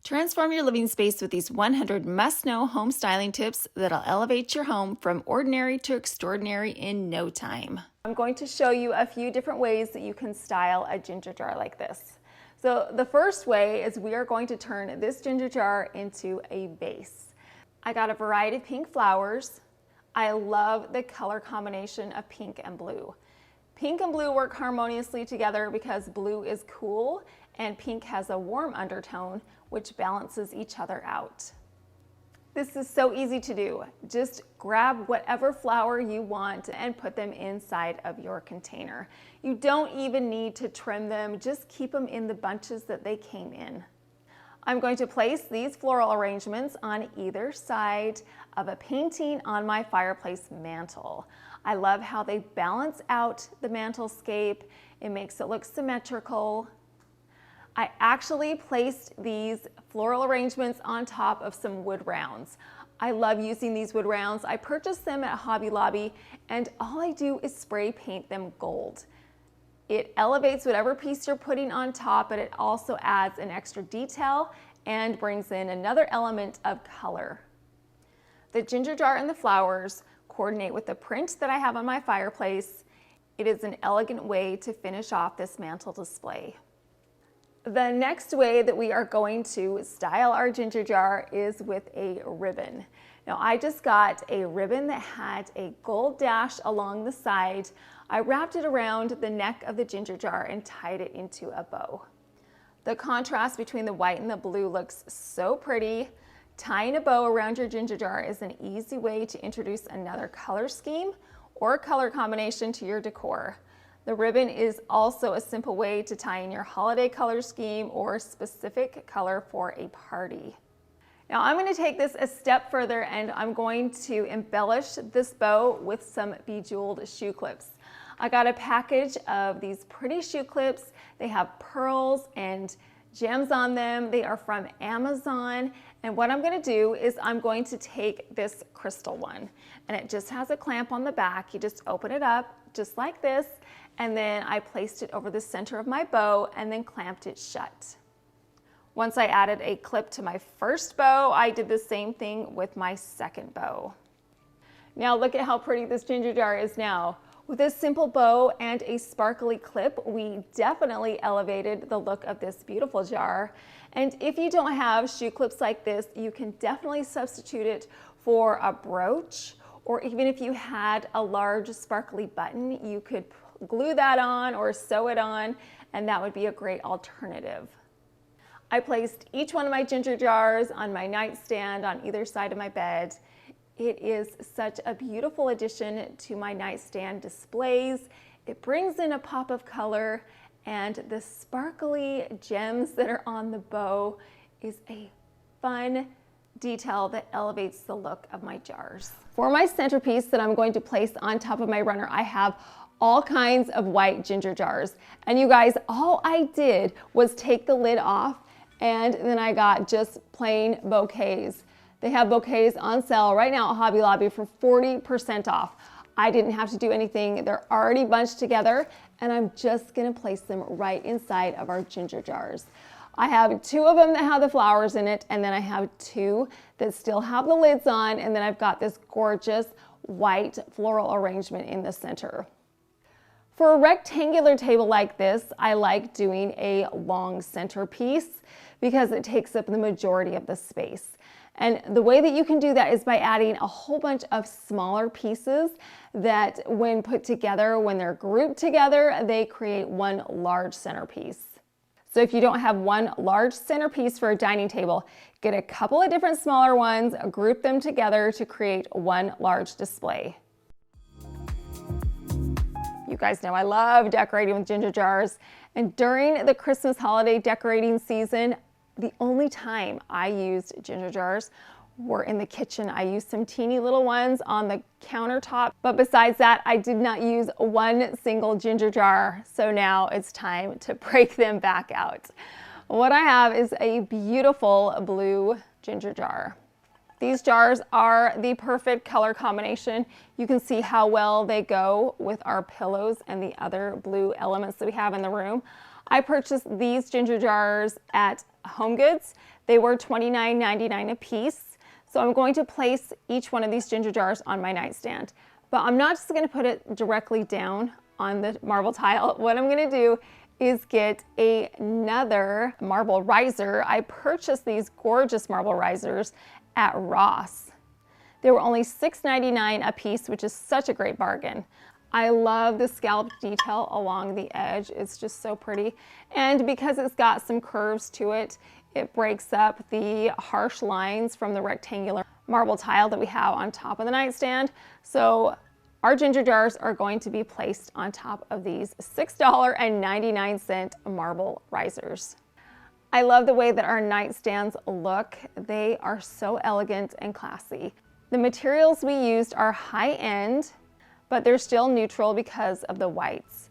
Transform your living space with these 100 must-know home styling tips that'll elevate your home from ordinary to extraordinary in no time. I'm going to show you a few different ways that you can style a ginger jar like this. So the first way is we are going to turn this ginger jar into a vase. I got a variety of pink flowers. I love the color combination of pink and blue. Pink and blue work harmoniously together because blue is cool and pink has a warm undertone, which balances each other out. This is so easy to do. Just grab whatever flower you want and put them inside of your container. You don't even need to trim them, just keep them in the bunches that they came in. I'm going to place these floral arrangements on either side of a painting on my fireplace mantle. I love how they balance out the mantelscape. It makes it look symmetrical. I actually placed these floral arrangements on top of some wood rounds. I love using these wood rounds. I purchased them at Hobby Lobby, and all I do is spray paint them gold. It elevates whatever piece you're putting on top, but it also adds an extra detail and brings in another element of color. The ginger jar and the flowers coordinate with the print that I have on my fireplace. It is an elegant way to finish off this mantle display. The next way that we are going to style our ginger jar is with a ribbon. Now I just got a ribbon that had a gold dash along the side. I wrapped it around the neck of the ginger jar and tied it into a bow. The contrast between the white and the blue looks so pretty. Tying a bow around your ginger jar is an easy way to introduce another color scheme or color combination to your decor. The ribbon is also a simple way to tie in your holiday color scheme or specific color for a party. Now I'm going to take this a step further and I'm going to embellish this bow with some bejeweled shoe clips. I got a package of these pretty shoe clips. They have pearls and gems on them. They are from Amazon. And what I'm going to do is I'm going to take this crystal one, and it just has a clamp on the back. You just open it up just like this, and then I placed it over the center of my bow and then clamped it shut. Once I added a clip to my first bow, I did the same thing with my second bow. Now look at how pretty this ginger jar is now. With a simple bow and a sparkly clip, we definitely elevated the look of this beautiful jar. And if you don't have shoe clips like this, you can definitely substitute it for a brooch, or even if you had a large sparkly button, you could glue that on or sew it on, and that would be a great alternative. I placed each one of my ginger jars on my nightstand on either side of my bed. It is such a beautiful addition to my nightstand displays. It brings in a pop of color, and the sparkly gems that are on the bow is a fun detail that elevates the look of my jars. For my centerpiece that I'm going to place on top of my runner, I have all kinds of white ginger jars. And you guys, all I did was take the lid off, and then I got just plain bouquets. They have bouquets on sale right now at Hobby Lobby for 40% off. I didn't have to do anything. They're already bunched together, and I'm just gonna place them right inside of our ginger jars. I have two of them that have the flowers in it, and then I have two that still have the lids on, and then I've got this gorgeous white floral arrangement in the center. For a rectangular table like this, I like doing a long centerpiece because it takes up the majority of the space. And the way that you can do that is by adding a whole bunch of smaller pieces that when put together, when they're grouped together, they create one large centerpiece. So if you don't have one large centerpiece for a dining table, get a couple of different smaller ones, group them together to create one large display. You guys know I love decorating with ginger jars, and during the Christmas holiday decorating season, the only time I used ginger jars were in the kitchen. I used some teeny little ones on the countertop, but besides that, I did not use one single ginger jar. So now it's time to break them back out. What I have is a beautiful blue ginger jar. These jars are the perfect color combination. You can see how well they go with our pillows and the other blue elements that we have in the room. I purchased these ginger jars at HomeGoods. They were $29.99 a piece. So I'm going to place each one of these ginger jars on my nightstand. But I'm not just going to put it directly down on the marble tile. What I'm going to do is get another marble riser. I purchased these gorgeous marble risers at Ross. They were only $6.99 a piece, which is such a great bargain. I love the scalloped detail along the edge. It's just so pretty. And because it's got some curves to it, it breaks up the harsh lines from the rectangular marble tile that we have on top of the nightstand. So our ginger jars are going to be placed on top of these $6.99 marble risers. I love the way that our nightstands look. They are so elegant and classy. The materials we used are high-end, but they're still neutral because of the whites.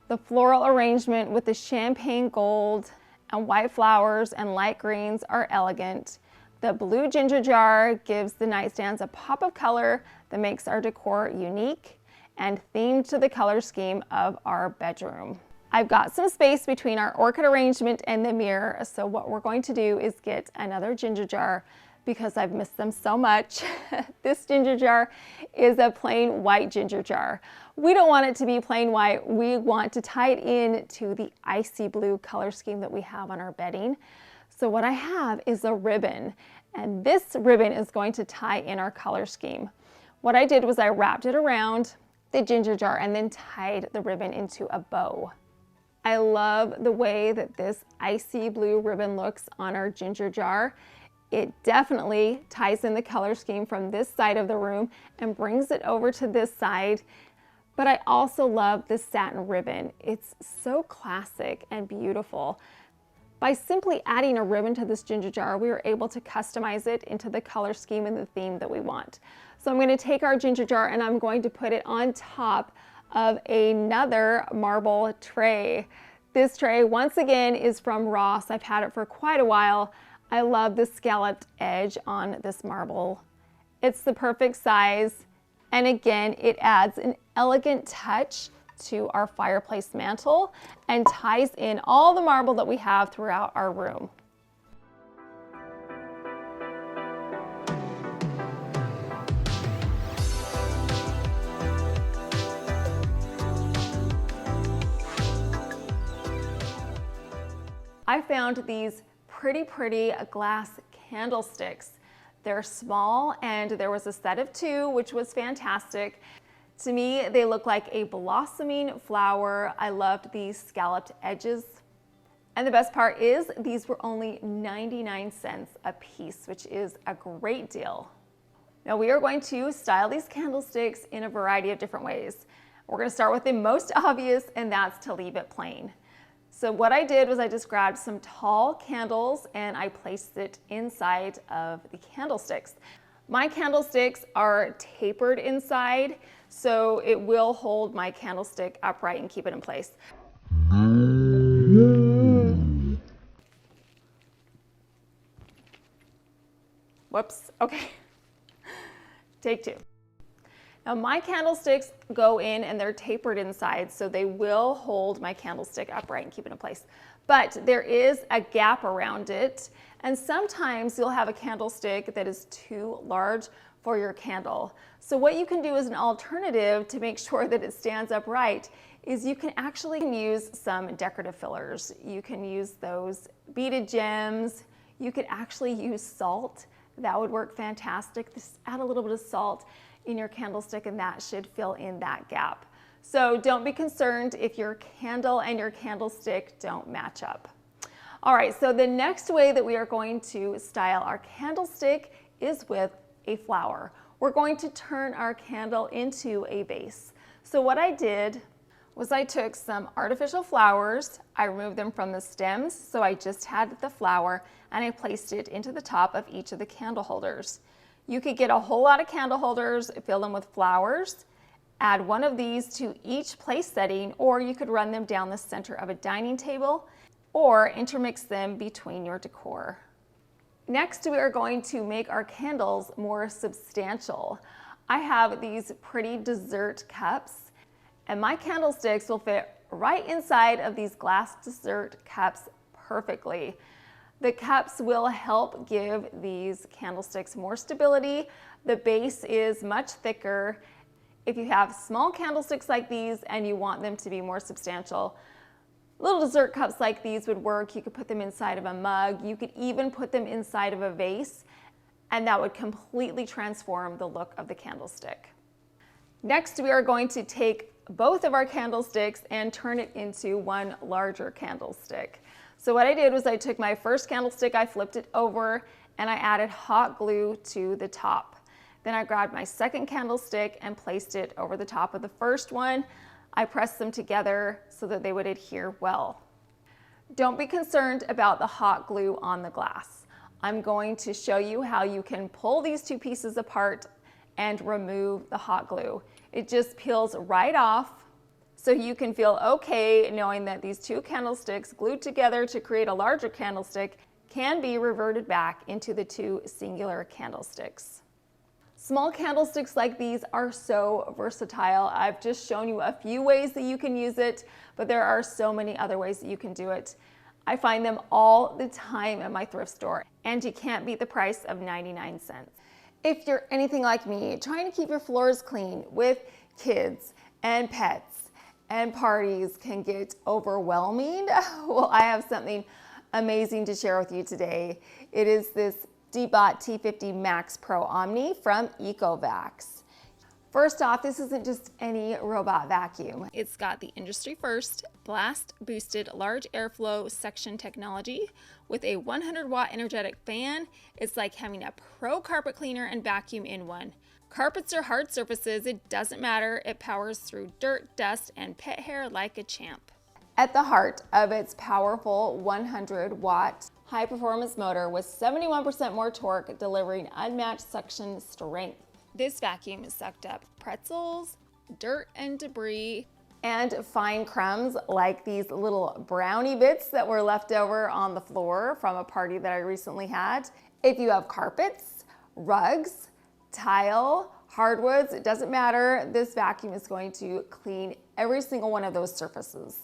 The floral arrangement with the champagne gold and white flowers and light greens are elegant. The blue ginger jar gives the nightstands a pop of color that makes our decor unique and themed to the color scheme of our bedroom. I've got some space between our orchid arrangement and the mirror, so what we're going to do is get another ginger jar because I've missed them so much. This ginger jar is a plain white ginger jar. We don't want it to be plain white. We want to tie it in to the icy blue color scheme that we have on our bedding. So what I have is a ribbon, and this ribbon is going to tie in our color scheme. What I did was I wrapped it around the ginger jar and then tied the ribbon into a bow. I love the way that this icy blue ribbon looks on our ginger jar. It definitely ties in the color scheme from this side of the room and brings it over to this side. But I also love this satin ribbon. It's so classic and beautiful. By simply adding a ribbon to this ginger jar, we were able to customize it into the color scheme and the theme that we want. So I'm going to take our ginger jar and I'm going to put it on top of another marble tray. This tray, once again, is from Ross. I've had it for quite a while. I love the scalloped edge on this marble. It's the perfect size, and again, it adds an elegant touch to our fireplace mantle and ties in all the marble that we have throughout our room. I found these pretty glass candlesticks. They're small, and there was a set of 2, which was fantastic. To me, they look like a blossoming flower. I loved these scalloped edges. And the best part is these were only 99 cents a piece, which is a great deal. Now we are going to style these candlesticks in a variety of different ways. We're going to start with the most obvious, and that's to leave it plain. So what I did was I just grabbed some tall candles and I placed it inside of the candlesticks. My candlesticks are tapered inside, so it will hold my candlestick upright and keep it in place. Whoops, okay. Take 2. Now my candlesticks go in and they're tapered inside, so they will hold my candlestick upright and keep it in place. But there is a gap around it, and sometimes you'll have a candlestick that is too large for your candle. So what you can do as an alternative to make sure that it stands upright is you can actually use some decorative fillers. You can use those beaded gems. You could actually use salt. That would work fantastic. Just add a little bit of salt in your candlestick and that should fill in that gap. So don't be concerned if your candle and your candlestick don't match up. All right, so the next way that we are going to style our candlestick is with a flower. We're going to turn our candle into a vase. So what I did was I took some artificial flowers, I removed them from the stems, so I just had the flower, and I placed it into the top of each of the candle holders. You could get a whole lot of candle holders, fill them with flowers, add one of these to each place setting, or you could run them down the center of a dining table, or intermix them between your decor. Next, we are going to make our candles more substantial. I have these pretty dessert cups, and my candlesticks will fit right inside of these glass dessert cups perfectly. The cups will help give these candlesticks more stability. The base is much thicker. If you have small candlesticks like these and you want them to be more substantial, little dessert cups like these would work. You could put them inside of a mug. You could even put them inside of a vase, and that would completely transform the look of the candlestick. Next, we are going to take both of our candlesticks and turn it into one larger candlestick. So what I did was I took my first candlestick, I flipped it over, and I added hot glue to the top. Then I grabbed my second candlestick and placed it over the top of the first one. I pressed them together so that they would adhere well. Don't be concerned about the hot glue on the glass. I'm going to show you how you can pull these two pieces apart and remove the hot glue. It just peels right off, so you can feel okay knowing that these two candlesticks glued together to create a larger candlestick can be reverted back into the two singular candlesticks. Small candlesticks like these are so versatile. I've just shown you a few ways that you can use it, but there are so many other ways that you can do it. I find them all the time at my thrift store, and you can't beat the price of 99 cents. If you're anything like me, trying to keep your floors clean with kids and pets and parties can get overwhelming, well, I have something amazing to share with you today. It is this Decor T50 Max Pro Omni from Ecovacs. First off, this isn't just any robot vacuum. It's got the industry first blast boosted large airflow suction technology with a 100-watt energetic fan. It's like having a pro carpet cleaner and vacuum in one. Carpets are hard surfaces, it doesn't matter. It powers through dirt, dust, and pet hair like a champ. At the heart of its powerful 100-watt high-performance motor with 71% more torque, delivering unmatched suction strength. This vacuum sucked up pretzels, dirt and debris, and fine crumbs like these little brownie bits that were left over on the floor from a party that I recently had. If you have carpets, rugs, tile, hardwoods, it doesn't matter. This vacuum is going to clean every single one of those surfaces.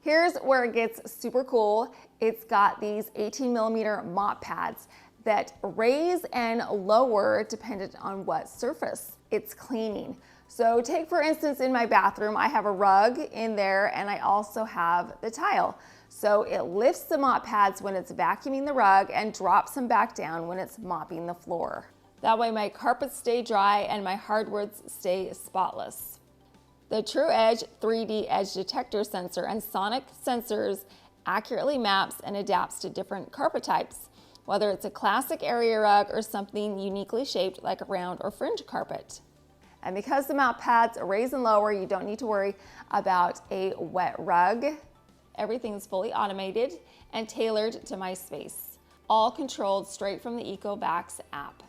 Here's where it gets super cool. It's got these 18mm mop pads that raise and lower dependent on what surface it's cleaning. So take, for instance, in my bathroom, I have a rug in there and I also have the tile. So it lifts the mop pads when it's vacuuming the rug and drops them back down when it's mopping the floor. That way my carpets stay dry and my hardwoods stay spotless. The True Edge 3D Edge Detector Sensor and Sonic Sensors accurately maps and adapts to different carpet types, whether it's a classic area rug or something uniquely shaped like a round or fringe carpet. And because the mop pads raise and lower, you don't need to worry about a wet rug. Everything's fully automated and tailored to my space, all controlled straight from the Ecovacs app.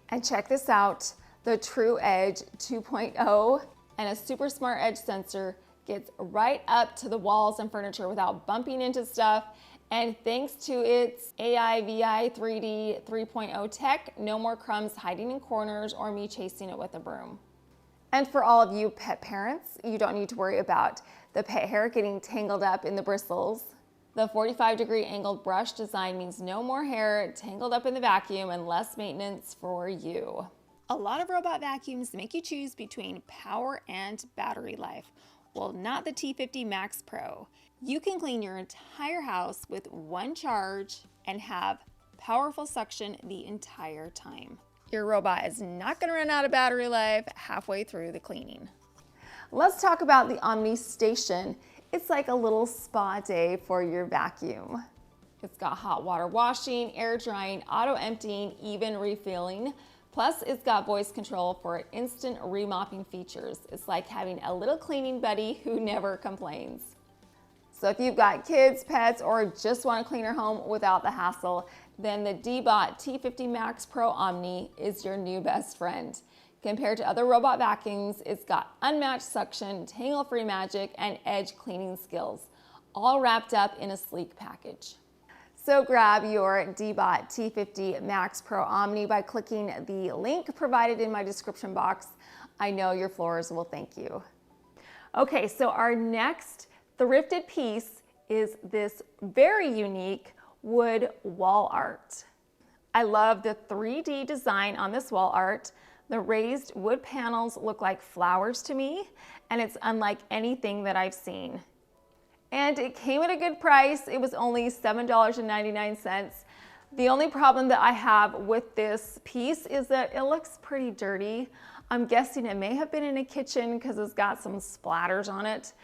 And check this out, the True Edge 2.0 and a super smart edge sensor gets right up to the walls and furniture without bumping into stuff. And thanks to its AI VI 3D 3.0 tech, no more crumbs hiding in corners or me chasing it with a broom. And for all of you pet parents, you don't need to worry about the pet hair getting tangled up in the bristles. The 45-degree angled brush design means no more hair tangled up in the vacuum and less maintenance for you. A lot of robot vacuums make you choose between power and battery life. Well, not the T50 Max Pro. You can clean your entire house with one charge and have powerful suction the entire time. Your robot is not going to run out of battery life halfway through the cleaning. Let's talk about the Omni Station. It's like a little spa day for your vacuum. It's got hot water washing, air drying, auto emptying, even refilling. Plus, it's got voice control for instant remopping features. It's like having a little cleaning buddy who never complains. So if you've got kids, pets, or just want to clean your home without the hassle, then the Decor T50 Max Pro Omni is your new best friend. Compared to other robot vacuums, it's got unmatched suction, tangle-free magic, and edge cleaning skills, all wrapped up in a sleek package. So grab your Decor T50 Max Pro Omni by clicking the link provided in my description box. I know your floors will thank you. Okay, so our next thrifted piece is this very unique wood wall art. I love the 3D design on this wall art. The raised wood panels look like flowers to me, and it's unlike anything that I've seen. And it came at a good price. It was only $7.99. The only problem that I have with this piece is that it looks pretty dirty. I'm guessing it may have been in a kitchen because it's got some splatters on it.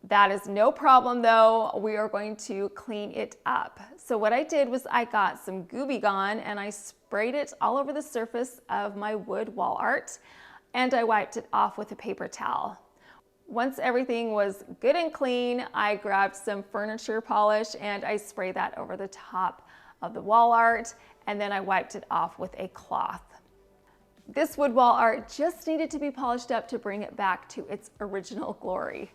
That is no problem though. We are going to clean it up. So what I did was I got some Gooby Gone and I sprayed it all over the surface of my wood wall art, and I wiped it off with a paper towel. Once everything was good and clean, I grabbed some furniture polish and I sprayed that over the top of the wall art, and then I wiped it off with a cloth. This wood wall art just needed to be polished up to bring it back to its original glory.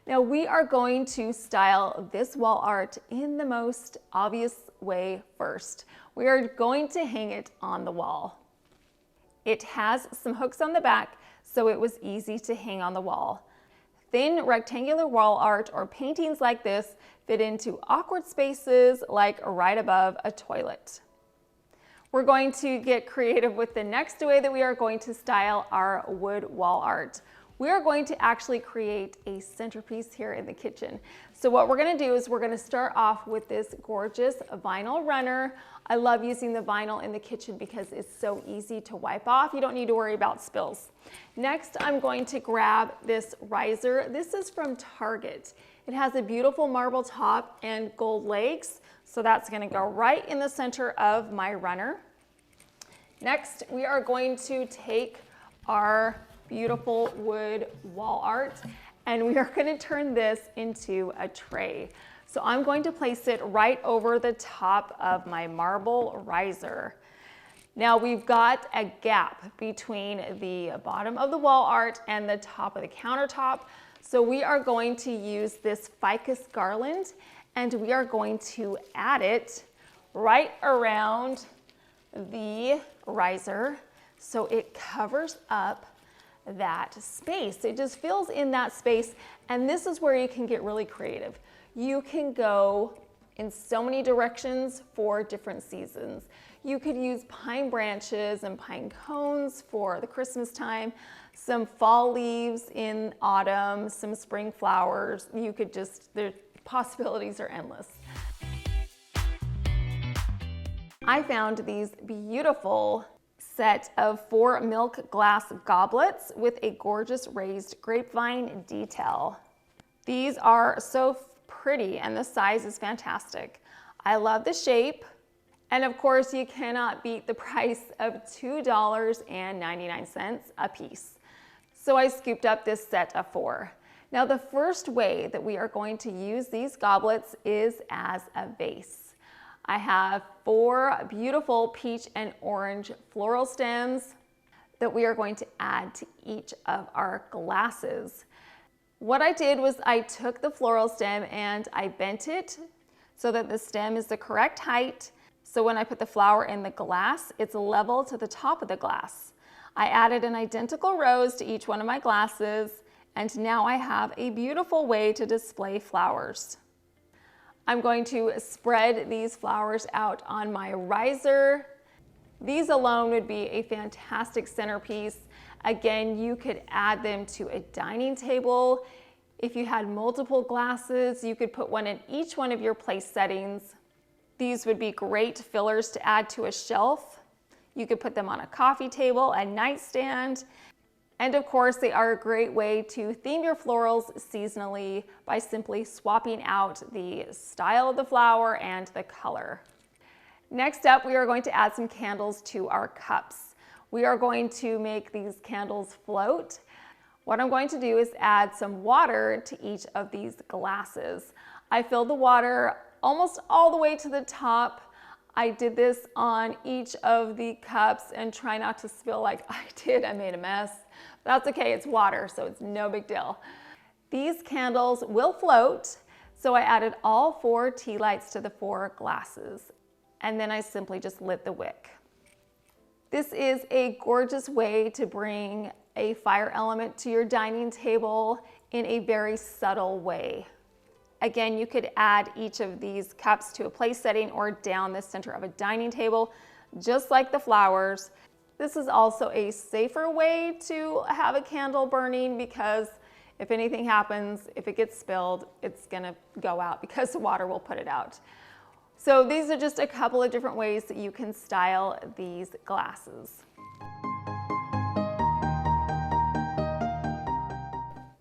Now we are going to style this wall art in the most obvious way first. We are going to hang it on the wall. It has some hooks on the back, so it was easy to hang on the wall. Thin rectangular wall art or paintings like this fit into awkward spaces like right above a toilet. We're going to get creative with the next way that we are going to style our wood wall art. We are going to actually create a centerpiece here in the kitchen. So what we're gonna do is we're gonna start off with this gorgeous vinyl runner. I love using the vinyl in the kitchen because it's so easy to wipe off. You don't need to worry about spills. Next, I'm going to grab this riser. This is from Target. It has a beautiful marble top and gold legs. So that's gonna go right in the center of my runner. Next, we are going to take our beautiful wood wall art and we are gonna turn this into a tray. So I'm going to place it right over the top of my marble riser. Now we've got a gap between the bottom of the wall art and the top of the countertop. So we are going to use this ficus garland and we are going to add it right around the riser so it covers up that space. It just fills in that space, and this is where you can get really creative. You can go in so many directions for different seasons. You could use pine branches and pine cones for the Christmas time, some fall leaves in autumn, some spring flowers. You could just, the possibilities are endless. I found these beautiful set of 4 milk glass goblets with a gorgeous raised grapevine detail. These are so pretty and the size is fantastic. I love the shape. And of course, you cannot beat the price of $2.99 a piece. So I scooped up this set of 4. Now the first way that we are going to use these goblets is as a vase. I have 4 beautiful peach and orange floral stems that we are going to add to each of our glasses. What I did was I took the floral stem and I bent it so that the stem is the correct height. So when I put the flower in the glass, it's level to the top of the glass. I added an identical rose to each one of my glasses, and now I have a beautiful way to display flowers. I'm going to spread these flowers out on my riser. These alone would be a fantastic centerpiece. Again, you could add them to a dining table. If you had multiple glasses, you could put one in each one of your place settings. These would be great fillers to add to a shelf. You could put them on a coffee table, a nightstand, and of course they are a great way to theme your florals seasonally by simply swapping out the style of the flower and the color. Next up, we are going to add some candles to our cups. We are going to make these candles float. What I'm going to do is add some water to each of these glasses. I filled the water almost all the way to the top. I did this on each of the cups and try not to spill like I did. I made a mess. That's okay, it's water, so it's no big deal. These candles will float, so I added all 4 tea lights to the 4 glasses, and then I simply just lit the wick. This is a gorgeous way to bring a fire element to your dining table in a very subtle way. Again, you could add each of these cups to a place setting or down the center of a dining table, just like the flowers. This is also a safer way to have a candle burning because if anything happens, if it gets spilled, it's gonna go out because the water will put it out. So these are just a couple of different ways that you can style these glasses.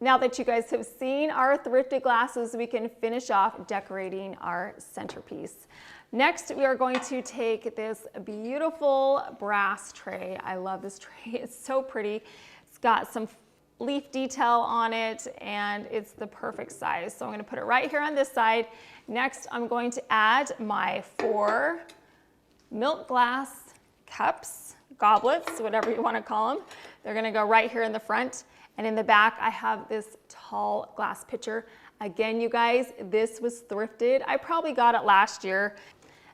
Now that you guys have seen our thrifted glasses, we can finish off decorating our centerpiece. Next, we are going to take this beautiful brass tray. I love this tray, it's so pretty. It's got some leaf detail on it and it's the perfect size. So I'm gonna put it right here on this side. Next, I'm going to add my 4 milk glass cups, goblets, whatever you wanna call them. They're gonna go right here in the front. And in the back, I have this tall glass pitcher. Again, you guys, this was thrifted. I probably got it last year,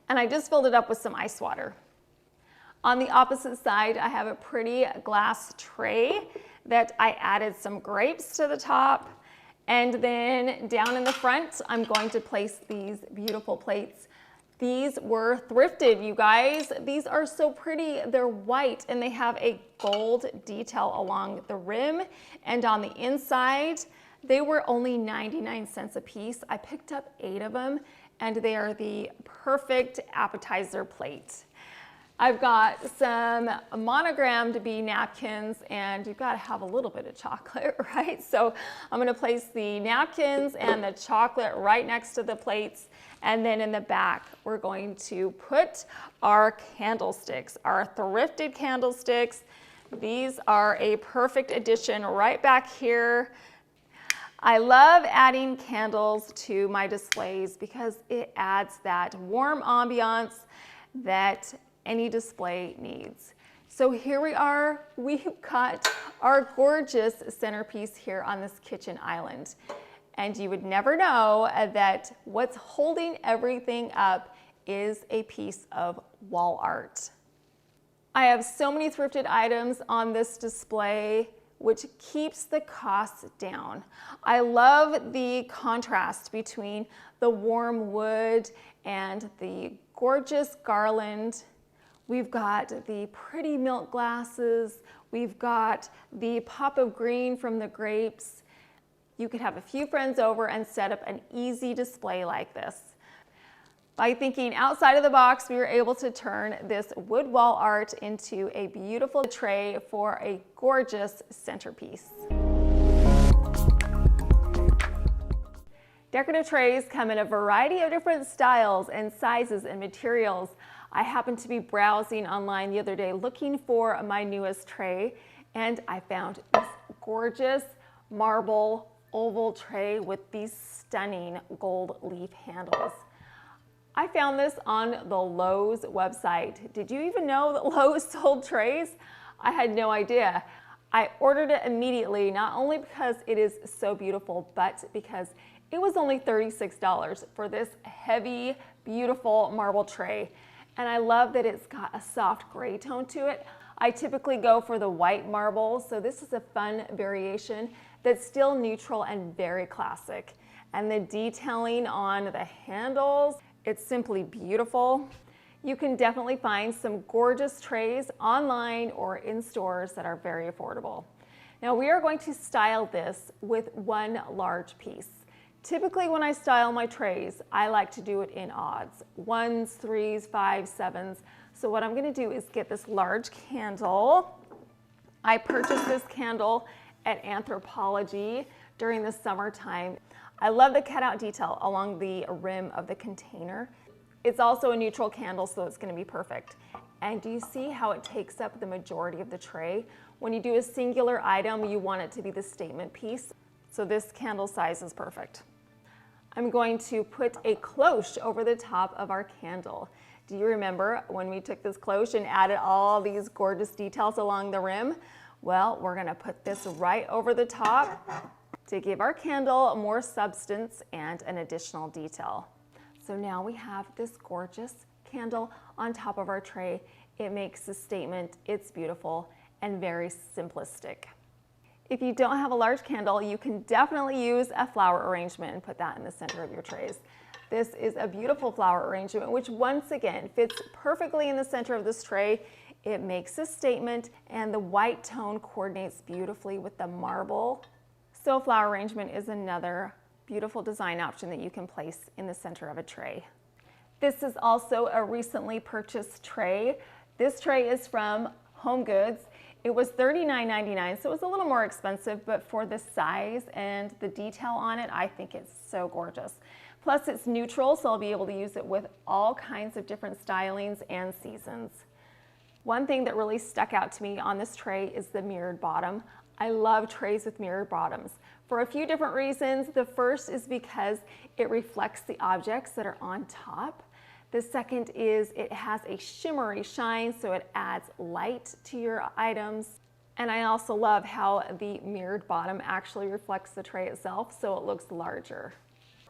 and I just filled it up with some ice water. On the opposite side, I have a pretty glass tray that I added some grapes to the top. And then down in the front, I'm going to place these beautiful plates. These were thrifted, you guys. These are so pretty. They're white and they have a gold detail along the rim and on the inside. They were only 99 cents a piece. I picked up 8 of them and they are the perfect appetizer plate. I've got some monogrammed bee napkins and you've got to have a little bit of chocolate, right? So I'm going to place the napkins and the chocolate right next to the plates. And then in the back, we're going to put our candlesticks, our thrifted candlesticks. These are a perfect addition right back here. I love adding candles to my displays because it adds that warm ambiance that any display needs. So here we are, we've got our gorgeous centerpiece here on this kitchen island. And you would never know that what's holding everything up is a piece of wall art. I have so many thrifted items on this display, which keeps the costs down. I love the contrast between the warm wood and the gorgeous garland. We've got the pretty milk glasses. We've got the pop of green from the grapes. You could have a few friends over and set up an easy display like this. By thinking outside of the box, we were able to turn this wood wall art into a beautiful tray for a gorgeous centerpiece. Decorative trays come in a variety of different styles and sizes and materials. I happened to be browsing online the other day looking for my newest tray, and I found this gorgeous marble oval tray with these stunning gold leaf handles. I found this on the Lowe's website. Did you even know that Lowe's sold trays? I had no idea. I ordered it immediately, not only because it is so beautiful, but because it was only $36 for this heavy, beautiful marble tray. And I love that it's got a soft gray tone to it. I typically go for the white marble, so this is a fun variation that's still neutral and very classic. And the detailing on the handles, it's simply beautiful. You can definitely find some gorgeous trays online or in stores that are very affordable. Now we are going to style this with one large piece. Typically when I style my trays, I like to do it in odds, 1s, 3s, 5s, 7s. So what I'm gonna do is get this large candle. I purchased this candle at Anthropologie during the summertime. I love the cutout detail along the rim of the container. It's also a neutral candle, so it's gonna be perfect. And do you see how it takes up the majority of the tray? When you do a singular item, you want it to be the statement piece. So this candle size is perfect. I'm going to put a cloche over the top of our candle. Do you remember when we took this cloche and added all these gorgeous details along the rim? Well, we're gonna put this right over the top to give our candle more substance and an additional detail. So now we have this gorgeous candle on top of our tray. It makes a statement, it's beautiful and very simplistic. If you don't have a large candle, you can definitely use a flower arrangement and put that in the center of your trays. This is a beautiful flower arrangement, which once again fits perfectly in the center of this tray. It makes a statement, and the white tone coordinates beautifully with the marble. So a flower arrangement is another beautiful design option that you can place in the center of a tray. This is also a recently purchased tray. This tray is from Home Goods. It was $39.99, so it was a little more expensive, but for the size and the detail on it, I think it's so gorgeous. Plus it's neutral, so I'll be able to use it with all kinds of different stylings and seasons. One thing that really stuck out to me on this tray is the mirrored bottom. I love trays with mirrored bottoms for a few different reasons. The first is because it reflects the objects that are on top. The second is it has a shimmery shine, so it adds light to your items. And I also love how the mirrored bottom actually reflects the tray itself, so it looks larger.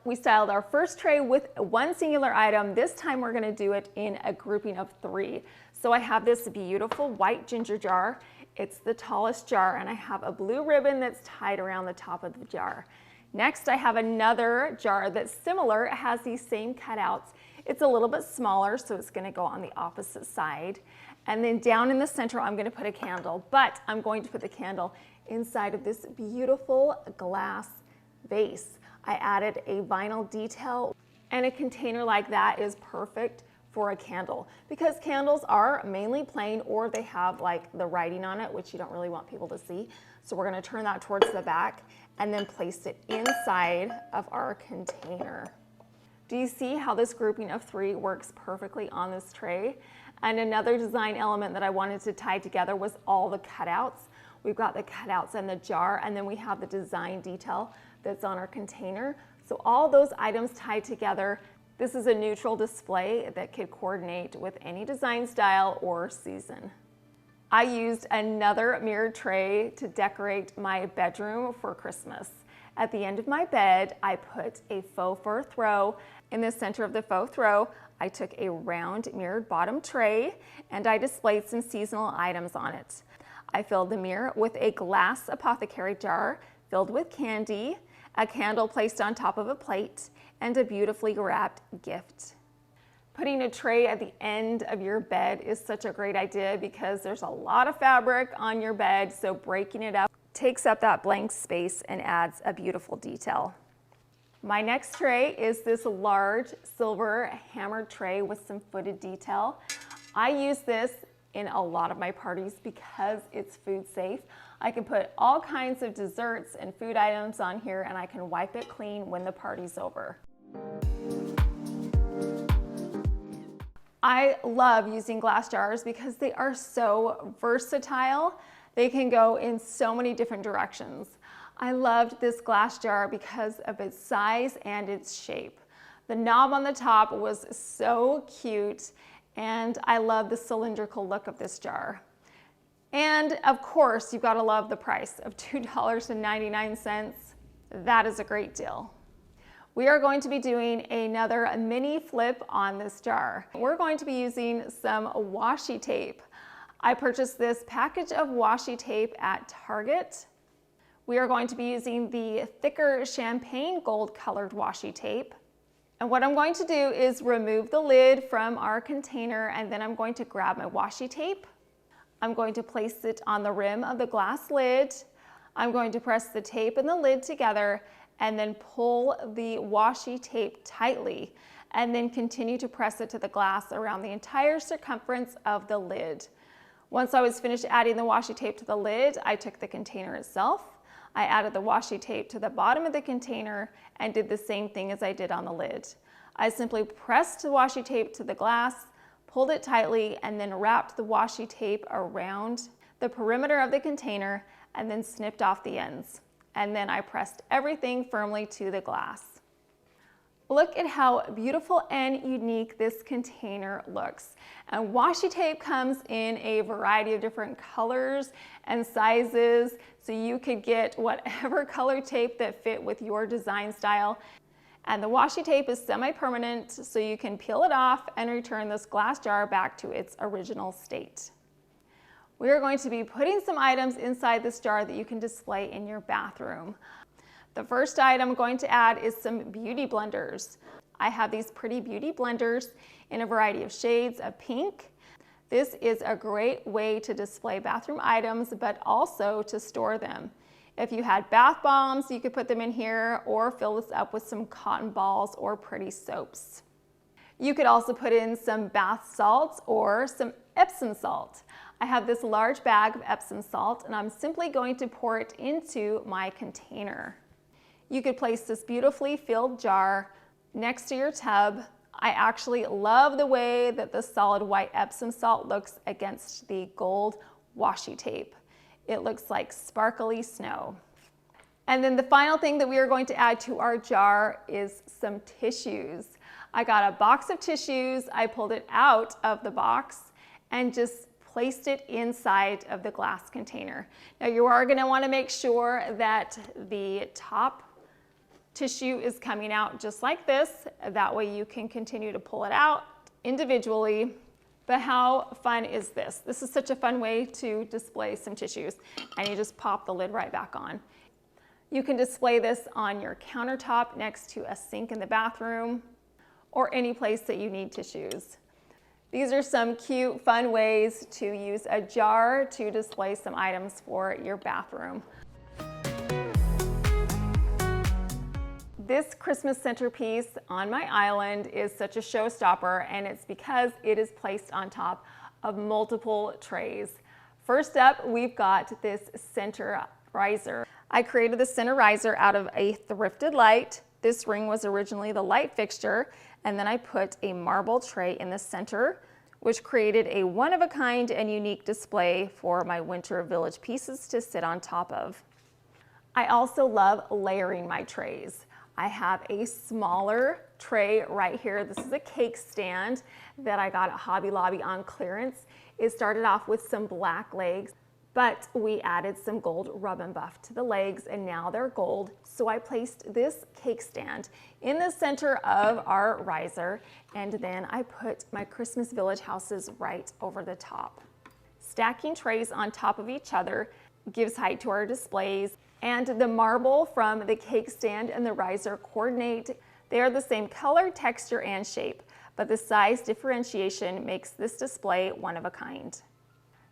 We styled our first tray with one singular item. This time we're gonna do it in a grouping of 3. So I have this beautiful white ginger jar. It's the tallest jar, and I have a blue ribbon that's tied around the top of the jar. Next, I have another jar that's similar. It has these same cutouts. It's a little bit smaller, so it's gonna go on the opposite side. And then down in the center, I'm gonna put a candle, but I'm going to put the candle inside of this beautiful glass vase. I added a vinyl detail, and a container like that is perfect for a candle because candles are mainly plain, or they have like the writing on it, which you don't really want people to see. So we're gonna turn that towards the back and then place it inside of our container. Do you see how this grouping of 3 works perfectly on this tray? And another design element that I wanted to tie together was all the cutouts. We've got the cutouts in the jar, and then we have the design detail that's on our container. So all those items tied together. This is a neutral display that could coordinate with any design style or season. I used another mirrored tray to decorate my bedroom for Christmas. At the end of my bed, I put a faux fur throw. In the center of the faux throw, I took a round mirrored bottom tray and I displayed some seasonal items on it. I filled the mirror with a glass apothecary jar filled with candy, a candle placed on top of a plate, and a beautifully wrapped gift. Putting a tray at the end of your bed is such a great idea because there's a lot of fabric on your bed, so breaking it up takes up that blank space and adds a beautiful detail. My next tray is this large silver hammered tray with some footed detail. I use this in a lot of my parties because it's food safe. I can put all kinds of desserts and food items on here, and I can wipe it clean when the party's over. I love using glass jars because they are so versatile. They can go in so many different directions. I loved this glass jar because of its size and its shape. The knob on the top was so cute, and I love the cylindrical look of this jar. And of course, you've got to love the price of $2.99. That is a great deal. We are going to be doing another mini flip on this jar. We're going to be using some washi tape. I purchased this package of washi tape at Target. We are going to be using the thicker champagne gold colored washi tape. And what I'm going to do is remove the lid from our container, and then I'm going to grab my washi tape. I'm going to place it on the rim of the glass lid. I'm going to press the tape and the lid together and then pull the washi tape tightly, and then continue to press it to the glass around the entire circumference of the lid. Once I was finished adding the washi tape to the lid, I took the container itself, I added the washi tape to the bottom of the container and did the same thing as I did on the lid. I simply pressed the washi tape to the glass, pulled it tightly, and then wrapped the washi tape around the perimeter of the container and then snipped off the ends. And then I pressed everything firmly to the glass. Look at how beautiful and unique this container looks. And washi tape comes in a variety of different colors and sizes, so you could get whatever color tape that fit with your design style. And the washi tape is semi-permanent, so you can peel it off and return this glass jar back to its original state. We are going to be putting some items inside this jar that you can display in your bathroom. The first item I'm going to add is some beauty blenders. I have these pretty beauty blenders in a variety of shades of pink. This is a great way to display bathroom items, but also to store them. If you had bath bombs, you could put them in here or fill this up with some cotton balls or pretty soaps. You could also put in some bath salts or some Epsom salt. I have this large bag of Epsom salt and I'm simply going to pour it into my container. You could place this beautifully filled jar next to your tub. I actually love the way that the solid white Epsom salt looks against the gold washi tape. It looks like sparkly snow. And then the final thing that we are going to add to our jar is some tissues. I got a box of tissues, I pulled it out of the box and just placed it inside of the glass container. Now you are going to want to make sure that the top tissue is coming out just like this. That way you can continue to pull it out individually. But how fun is this? This is such a fun way to display some tissues, and you just pop the lid right back on. You can display this on your countertop next to a sink in the bathroom or any place that you need tissues. These are some cute, fun ways to use a jar to display some items for your bathroom. This Christmas centerpiece on my island is such a showstopper, and it's because it is placed on top of multiple trays. First up, we've got this center riser. I created the center riser out of a thrifted light. This ring was originally the light fixture, and then I put a marble tray in the center, which created a one-of-a-kind and unique display for my winter village pieces to sit on top of. I also love layering my trays. I have a smaller tray right here. This is a cake stand that I got at Hobby Lobby on clearance. It started off with some black legs, but we added some gold rub and buff to the legs and now they're gold. So I placed this cake stand in the center of our riser, and then I put my Christmas village houses right over the top. Stacking trays on top of each other gives height to our displays. And the marble from the cake stand and the riser coordinate. They are the same color, texture, and shape, but the size differentiation makes this display one of a kind.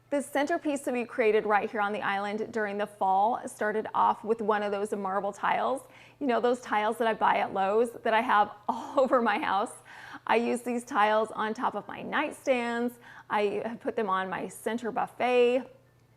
This centerpiece that we created right here on the island during the fall started off with one of those marble tiles. You know, those tiles that I buy at Lowe's that I have all over my house. I use these tiles on top of my nightstands. I put them on my center buffet.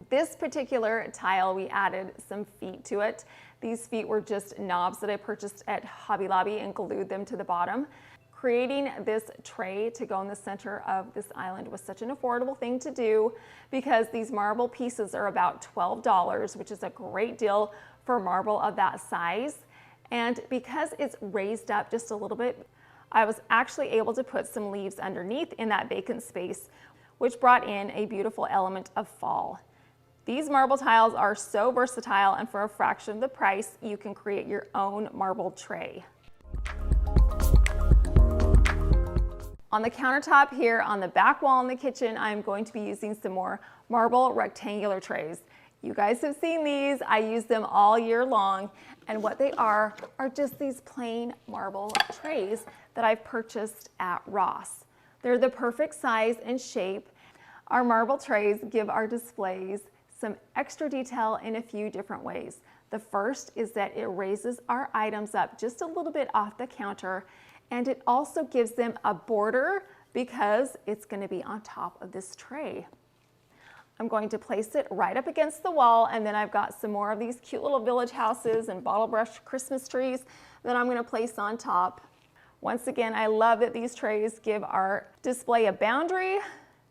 This particular tile, we added some feet to it. These feet were just knobs that I purchased at Hobby Lobby and glued them to the bottom. Creating this tray to go in the center of this island was such an affordable thing to do because these marble pieces are about $12, which is a great deal for marble of that size. And because it's raised up just a little bit, I was actually able to put some leaves underneath in that vacant space, which brought in a beautiful element of fall. These marble tiles are so versatile, and for a fraction of the price, you can create your own marble tray. On the countertop here on the back wall in the kitchen, I'm going to be using some more marble rectangular trays. You guys have seen these. I use them all year long, and what they are just these plain marble trays that I've purchased at Ross. They're the perfect size and shape. Our marble trays give our displays some extra detail in a few different ways. The first is that it raises our items up just a little bit off the counter, and it also gives them a border because it's going to be on top of this tray. I'm going to place it right up against the wall, and then I've got some more of these cute little village houses and bottle brush Christmas trees that I'm going to place on top. Once again, I love that these trays give our display a boundary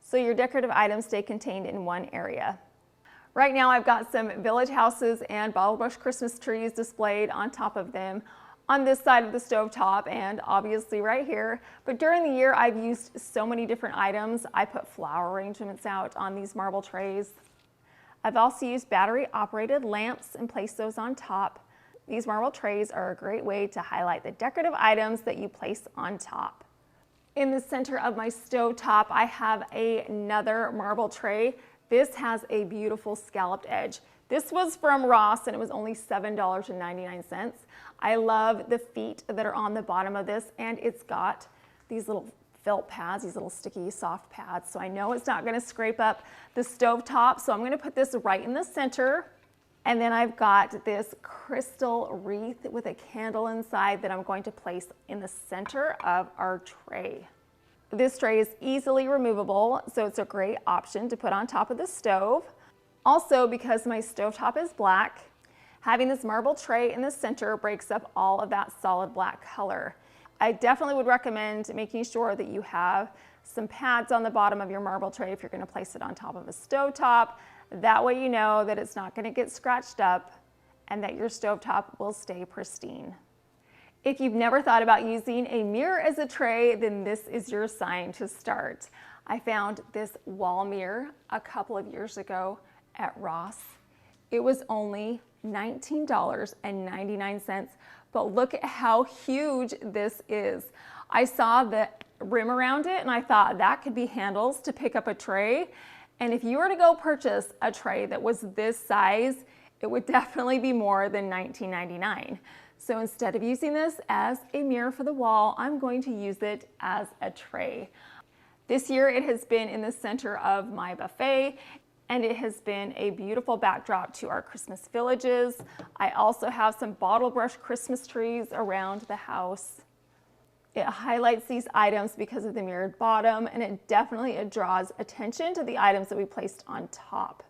so your decorative items stay contained in one area. Right now I've got some village houses and bottle brush Christmas trees displayed on top of them on this side of the stovetop and obviously right here. But during the year I've used so many different items. I put flower arrangements out on these marble trays. I've also used battery operated lamps and placed those on top. These marble trays are a great way to highlight the decorative items that you place on top. In the center of my stovetop, I have another marble tray. This has a beautiful scalloped edge. This was from Ross and it was only $7.99. I love the feet that are on the bottom of this, and it's got these little felt pads, these little sticky soft pads. So I know it's not gonna scrape up the stove top. So I'm gonna put this right in the center. And then I've got this crystal wreath with a candle inside that I'm going to place in the center of our tray. This tray is easily removable, so it's a great option to put on top of the stove. Also, because my stovetop is black, having this marble tray in the center breaks up all of that solid black color. I definitely would recommend making sure that you have some pads on the bottom of your marble tray if you're going to place it on top of a stovetop. That way you know that it's not going to get scratched up and that your stovetop will stay pristine. If you've never thought about using a mirror as a tray, then this is your sign to start. I found this wall mirror a couple of years ago at Ross. It was only $19.99, but look at how huge this is. I saw the rim around it and I thought that could be handles to pick up a tray. And if you were to go purchase a tray that was this size, it would definitely be more than $19.99. So instead of using this as a mirror for the wall, I'm going to use it as a tray. This year it has been in the center of my buffet, and it has been a beautiful backdrop to our Christmas villages. I also have some bottle brush Christmas trees around the house. It highlights these items because of the mirrored bottom, and it definitely draws attention to the items that we placed on top.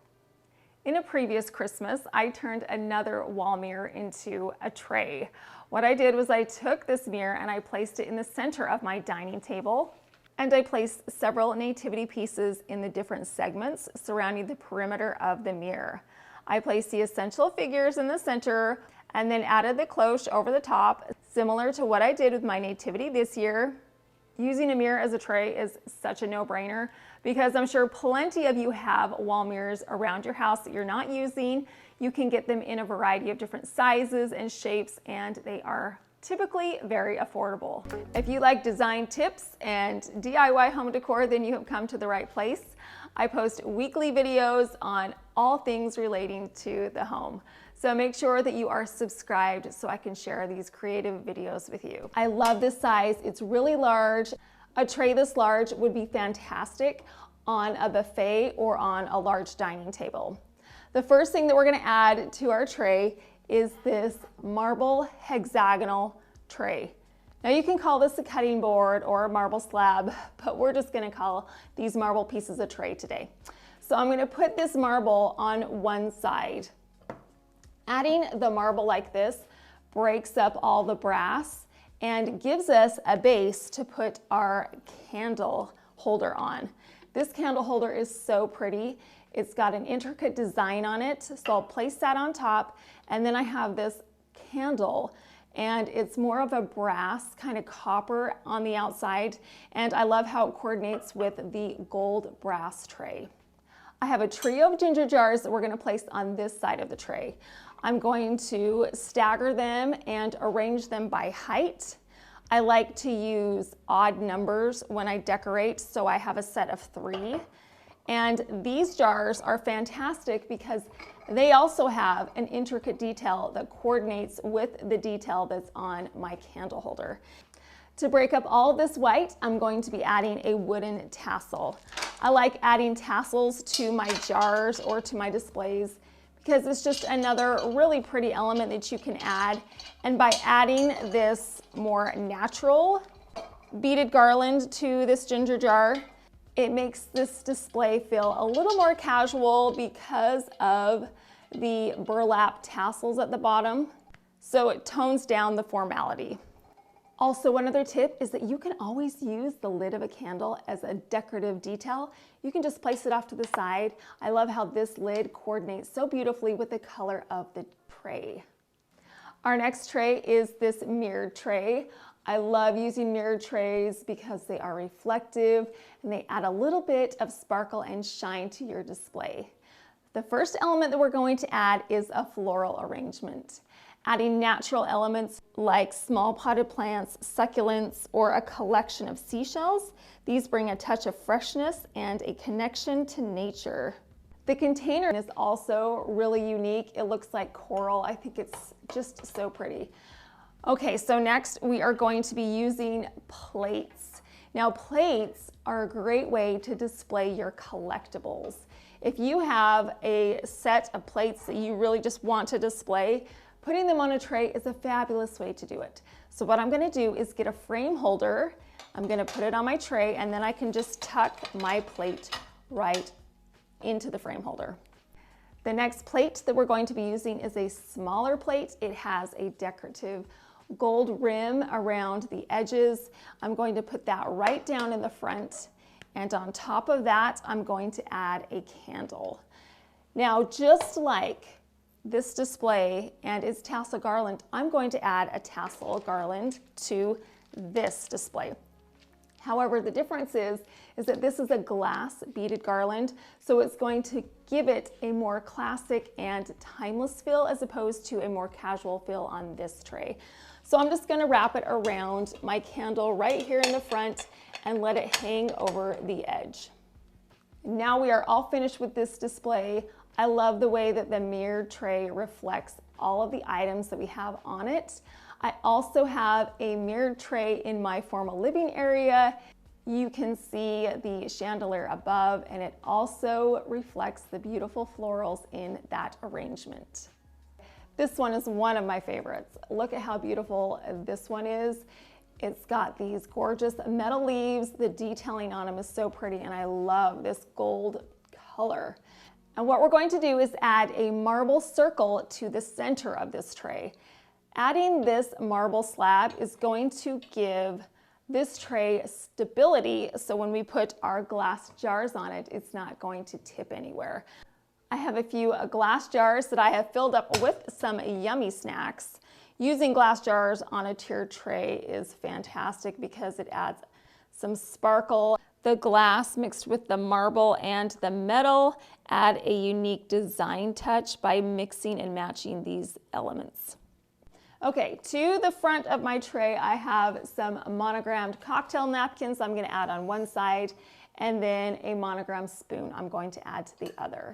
In a previous Christmas, I turned another wall mirror into a tray. What I did was I took this mirror and I placed it in the center of my dining table, and I placed several nativity pieces in the different segments surrounding the perimeter of the mirror. I placed the essential figures in the center and then added the cloche over the top, similar to what I did with my nativity this year. Using a mirror as a tray is such a no-brainer because I'm sure plenty of you have wall mirrors around your house that you're not using. You can get them in a variety of different sizes and shapes, and they are typically very affordable. If you like design tips and DIY home decor, then you have come to the right place. I post weekly videos on all things relating to the home. So make sure that you are subscribed so I can share these creative videos with you. I love this size. It's really large. A tray this large would be fantastic on a buffet or on a large dining table. The first thing that we're going to add to our tray is this marble hexagonal tray. Now you can call this a cutting board or a marble slab, but we're just going to call these marble pieces a tray today. So I'm going to put this marble on one side. Adding the marble like this breaks up all the brass and gives us a base to put our candle holder on. This candle holder is so pretty. It's got an intricate design on it, so I'll place that on top, and then I have this candle, and it's more of a brass, kind of copper on the outside, and I love how it coordinates with the gold brass tray. I have a trio of ginger jars that we're going to place on this side of the tray. I'm going to stagger them and arrange them by height. I like to use odd numbers when I decorate, so I have a set of 3. And these jars are fantastic because they also have an intricate detail that coordinates with the detail that's on my candle holder. To break up all of this white, I'm going to be adding a wooden tassel. I like adding tassels to my jars or to my displays because it's just another really pretty element that you can add. And by adding this more natural beaded garland to this ginger jar, it makes this display feel a little more casual because of the burlap tassels at the bottom. So it tones down the formality. Also, one other tip is that you can always use the lid of a candle as a decorative detail. You can just place it off to the side. I love how this lid coordinates so beautifully with the color of the tray. Our next tray is this mirrored tray. I love using mirrored trays because they are reflective and they add a little bit of sparkle and shine to your display. The first element that we're going to add is a floral arrangement. Adding natural elements like small potted plants, succulents, or a collection of seashells. These bring a touch of freshness and a connection to nature. The container is also really unique. It looks like coral. I think it's just so pretty. Okay, so next we are going to be using plates. Now plates are a great way to display your collectibles. If you have a set of plates that you really just want to display, putting them on a tray is a fabulous way to do it. So what I'm gonna do is get a frame holder. I'm gonna put it on my tray, and then I can just tuck my plate right into the frame holder. The next plate that we're going to be using is a smaller plate. It has a decorative gold rim around the edges. I'm going to put that right down in the front, and on top of that I'm going to add a candle. Now, just like this display and its tassel garland, I'm going to add a tassel garland to this display. However, the difference is that this is a glass beaded garland, so it's going to give it a more classic and timeless feel as opposed to a more casual feel on this tray. So I'm just going to wrap it around my candle right here in the front and let it hang over the edge. Now we are all finished with this display. I love the way that the mirrored tray reflects all of the items that we have on it. I also have a mirrored tray in my formal living area. You can see the chandelier above, and it also reflects the beautiful florals in that arrangement. This one is one of my favorites. Look at how beautiful this one is. It's got these gorgeous metal leaves. The detailing on them is so pretty, and I love this gold color. And what we're going to do is add a marble circle to the center of this tray. Adding this marble slab is going to give this tray stability, so when we put our glass jars on it, it's not going to tip anywhere. I have a few glass jars that I have filled up with some yummy snacks. Using glass jars on a tiered tray is fantastic because it adds some sparkle. The glass mixed with the marble and the metal add a unique design touch by mixing and matching these elements. Okay, to the front of my tray, I have some monogrammed cocktail napkins I'm going to add on one side, and then a monogrammed spoon I'm going to add to the other.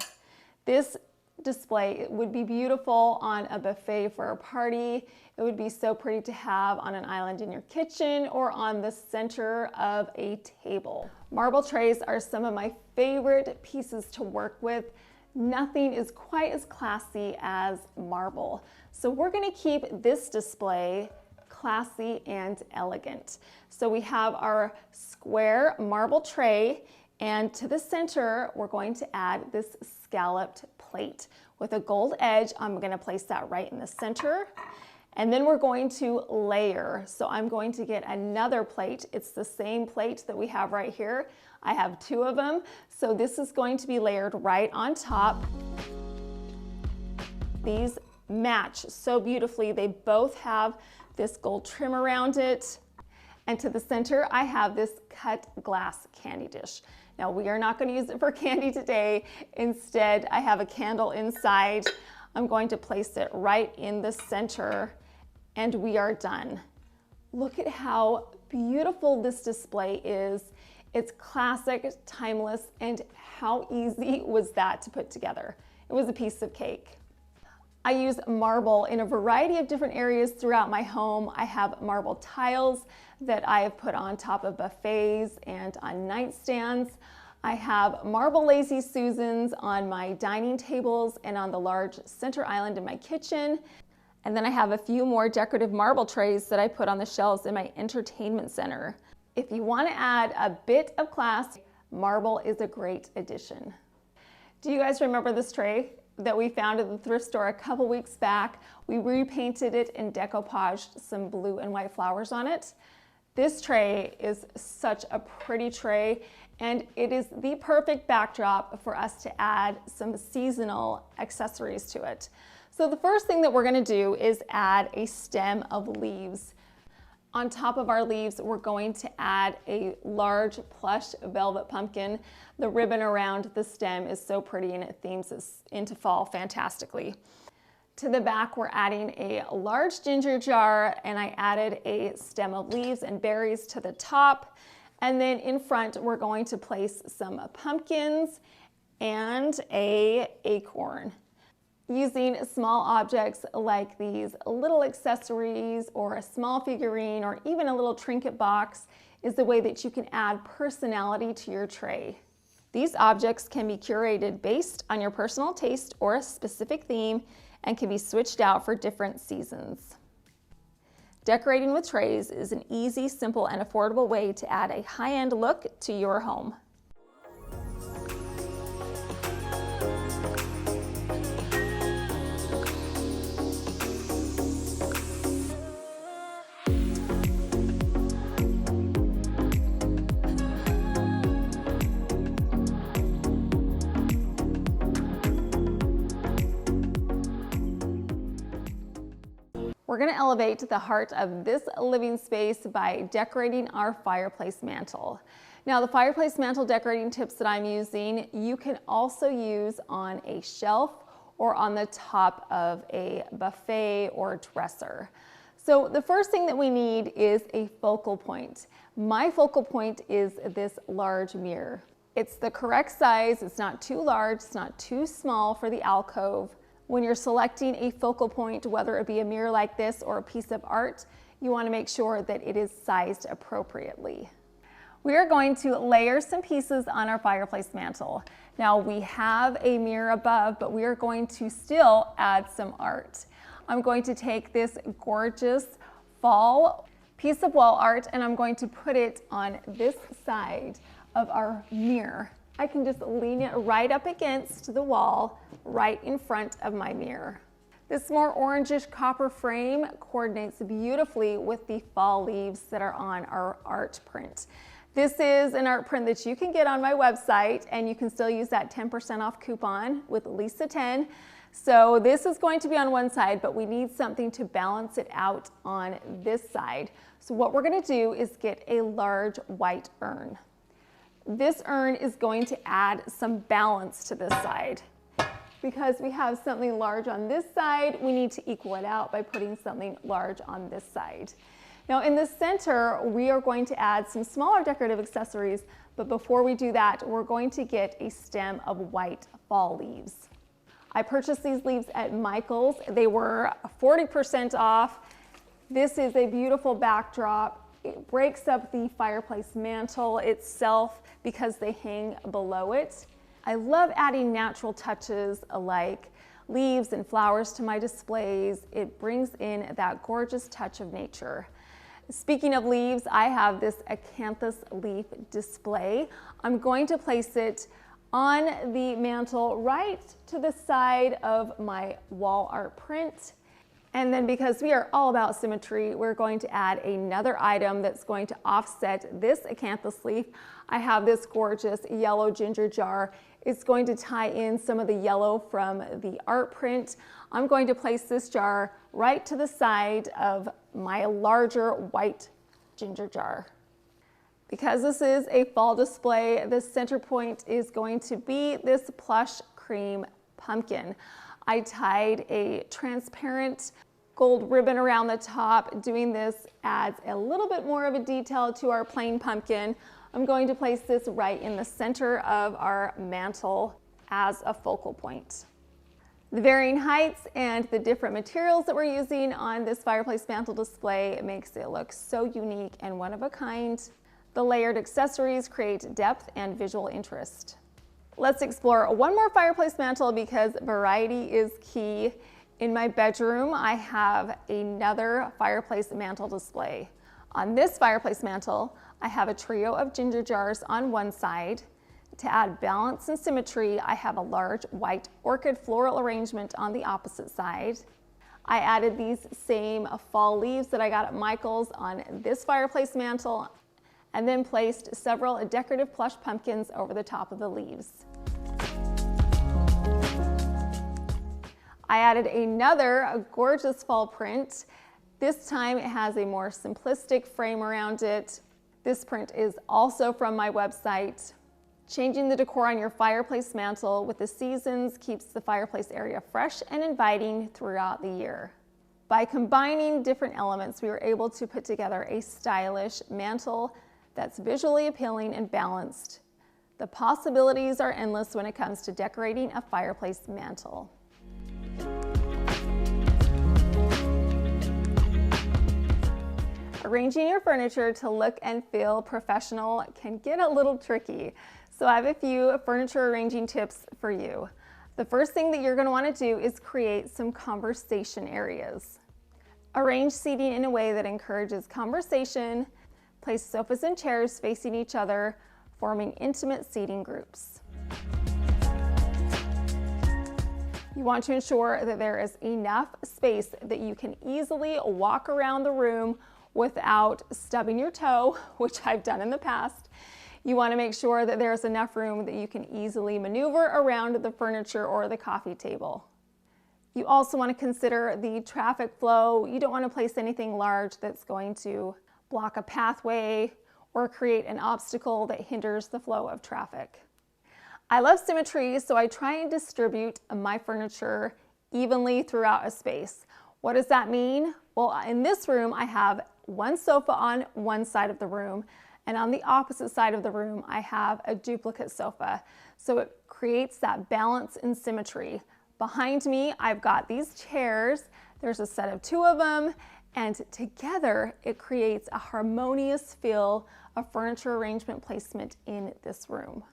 This display would be beautiful on a buffet for a party. It would be so pretty to have on an island in your kitchen or on the center of a table. Marble trays are some of my favorite pieces to work with. Nothing is quite as classy as marble. So we're going to keep this display classy and elegant. So we have our square marble tray, and to the center we're going to add this scalloped plate with a gold edge. I'm going to place that right in the center, and then we're going to layer. So I'm going to get another plate. It's the same plate that we have right here. I have two of them, so this is going to be layered right on top. These match so beautifully. They both have this gold trim around it. And to the center, I have this cut glass candy dish. Now, we are not going to use it for candy today. Instead, I have a candle inside. I'm going to place it right in the center, and we are done. Look at how beautiful this display is. It's classic, timeless, and how easy was that to put together? It was a piece of cake. I use marble in a variety of different areas throughout my home. I have marble tiles that I have put on top of buffets and on nightstands. I have marble Lazy Susans on my dining tables and on the large center island in my kitchen. And then I have a few more decorative marble trays that I put on the shelves in my entertainment center. If you want to add a bit of class, marble is a great addition. Do you guys remember this tray that we found at the thrift store a couple weeks back? We repainted it and decoupaged some blue and white flowers on it. This tray is such a pretty tray, and it is the perfect backdrop for us to add some seasonal accessories to it. So the first thing that we're going to do is add a stem of leaves. On top of our leaves, we're going to add a large plush velvet pumpkin. The ribbon around the stem is so pretty, and it themes us into fall fantastically. To the back, we're adding a large ginger jar, and I added a stem of leaves and berries to the top. And then in front, we're going to place some pumpkins and and an acorn. Using small objects like these little accessories or a small figurine or even a little trinket box is the way that you can add personality to your tray. These objects can be curated based on your personal taste or a specific theme and can be switched out for different seasons. Decorating with trays is an easy, simple, and affordable way to add a high-end look to your home. We're going to elevate the heart of this living space by decorating our fireplace mantle. Now, the fireplace mantle decorating tips that I'm using, you can also use on a shelf or on the top of a buffet or dresser. So the first thing that we need is a focal point. My focal point is this large mirror. It's the correct size. It's not too large. It's not too small for the alcove. When you're selecting a focal point, whether it be a mirror like this or a piece of art, you want to make sure that it is sized appropriately. We are going to layer some pieces on our fireplace mantle. Now we have a mirror above, but we are going to still add some art. I'm going to take this gorgeous fall piece of wall art and I'm going to put it on this side of our mirror. I can just lean it right up against the wall, right in front of my mirror. This more orangish copper frame coordinates beautifully with the fall leaves that are on our art print. This is an art print that you can get on my website, and you can still use that 10% off coupon with Lisa10. So this is going to be on one side, but we need something to balance it out on this side. So what we're going to do is get a large white urn. This urn is going to add some balance to this side. Because we have something large on this side, we need to equal it out by putting something large on this side. Now in the center, we are going to add some smaller decorative accessories, but before we do that, we're going to get a stem of white fall leaves. I purchased these leaves at Michael's. They were 40% off. This is a beautiful backdrop. It breaks up the fireplace mantle itself because they hang below it. I love adding natural touches like leaves and flowers to my displays. It brings in that gorgeous touch of nature. Speaking of leaves, I have this acanthus leaf display. I'm going to place it on the mantle right to the side of my wall art print. And then because we are all about symmetry, we're going to add another item that's going to offset this acanthus leaf. I have this gorgeous yellow ginger jar. It's going to tie in some of the yellow from the art print. I'm going to place this jar right to the side of my larger white ginger jar. Because this is a fall display, the center point is going to be this plush cream pumpkin. I tied a transparent gold ribbon around the top. Doing this adds a little bit more of a detail to our plain pumpkin. I'm going to place this right in the center of our mantle as a focal point. The varying heights and the different materials that we're using on this fireplace mantle display makes it look so unique and one of a kind. The layered accessories create depth and visual interest. Let's explore one more fireplace mantle because variety is key. In my bedroom, I have another fireplace mantle display. On this fireplace mantle, I have a trio of ginger jars on one side. To add balance and symmetry, I have a large white orchid floral arrangement on the opposite side. I added these same fall leaves that I got at Michael's on this fireplace mantle, and then placed several decorative plush pumpkins over the top of the leaves. I added another gorgeous fall print. This time it has a more simplistic frame around it. This print is also from my website. Changing the decor on your fireplace mantle with the seasons keeps the fireplace area fresh and inviting throughout the year. By combining different elements, we were able to put together a stylish mantle that's visually appealing and balanced. The possibilities are endless when it comes to decorating a fireplace mantle. Arranging your furniture to look and feel professional can get a little tricky. So I have a few furniture arranging tips for you. The first thing that you're going to want to do is create some conversation areas. Arrange seating in a way that encourages conversation. Place sofas and chairs facing each other, forming intimate seating groups. You want to ensure that there is enough space that you can easily walk around the room without stubbing your toe, which I've done in the past. You want to make sure that there's enough room that you can easily maneuver around the furniture or the coffee table. You also want to consider the traffic flow. You don't want to place anything large that's going to block a pathway or create an obstacle that hinders the flow of traffic. I love symmetry, so I try and distribute my furniture evenly throughout a space. What does that mean? Well, in this room, I have one sofa on one side of the room, and on the opposite side of the room, I have a duplicate sofa. So it creates that balance and symmetry. Behind me, I've got these chairs. There's a set of two of them, and together it creates a harmonious feel of furniture arrangement placement in this room.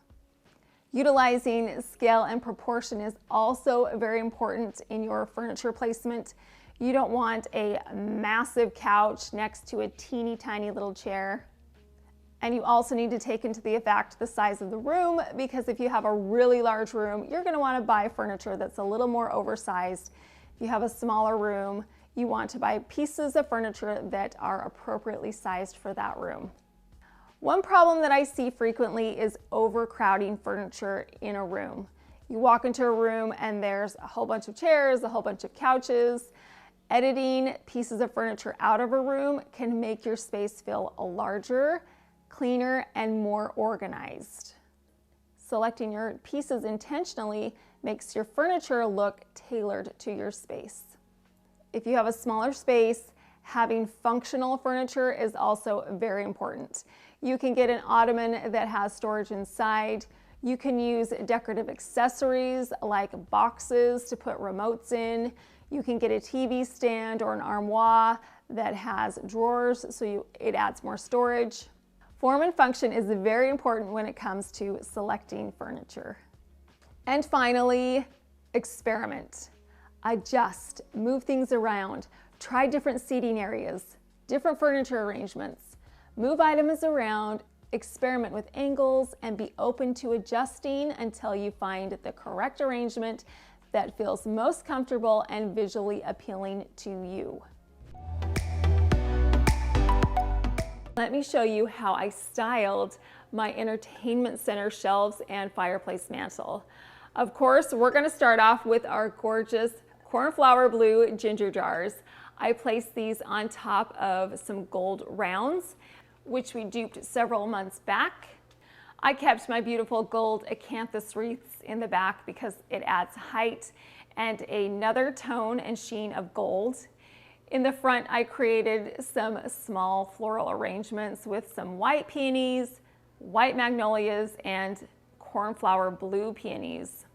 Utilizing scale and proportion is also very important in your furniture placement. You don't want a massive couch next to a teeny tiny little chair. And you also need to take into the effect the size of the room, because if you have a really large room, you're going to want to buy furniture that's a little more oversized. If you have a smaller room, you want to buy pieces of furniture that are appropriately sized for that room. One problem that I see frequently is overcrowding furniture in a room. You walk into a room and there's a whole bunch of chairs, a whole bunch of couches. Editing pieces of furniture out of a room can make your space feel larger, cleaner, and more organized. Selecting your pieces intentionally makes your furniture look tailored to your space. If you have a smaller space, having functional furniture is also very important. You can get an ottoman that has storage inside. You can use decorative accessories like boxes to put remotes in. You can get a TV stand or an armoire that has drawers, so it adds more storage. Form and function is very important when it comes to selecting furniture. And finally, experiment. Adjust, move things around, try different seating areas, different furniture arrangements, move items around, experiment with angles, and be open to adjusting until you find the correct arrangement that feels most comfortable and visually appealing to you. Let me show you how I styled my entertainment center shelves and fireplace mantle. Of course, we're going to start off with our gorgeous cornflower blue ginger jars. I placed these on top of some gold rounds, which we duped several months back. I kept my beautiful gold acanthus wreaths in the back because it adds height and another tone and sheen of gold. In the front, I created some small floral arrangements with some white peonies, white magnolias, and cornflower blue peonies.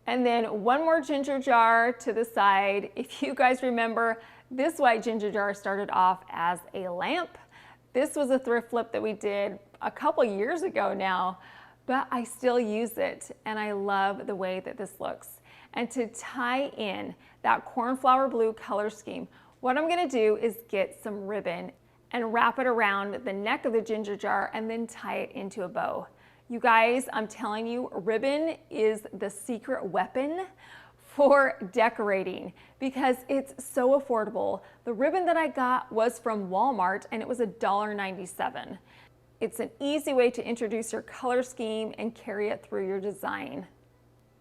And then one more ginger jar to the side. If you guys remember, this white ginger jar started off as a lamp. This was a thrift flip that we did a couple years ago now, but I still use it and I love the way that this looks. And to tie in that cornflower blue color scheme, what I'm gonna do is get some ribbon and wrap it around the neck of the ginger jar and then tie it into a bow. You guys, I'm telling you, ribbon is the secret weapon for decorating because it's so affordable. The ribbon that I got was from Walmart and it was $1.97. It's an easy way to introduce your color scheme and carry it through your design.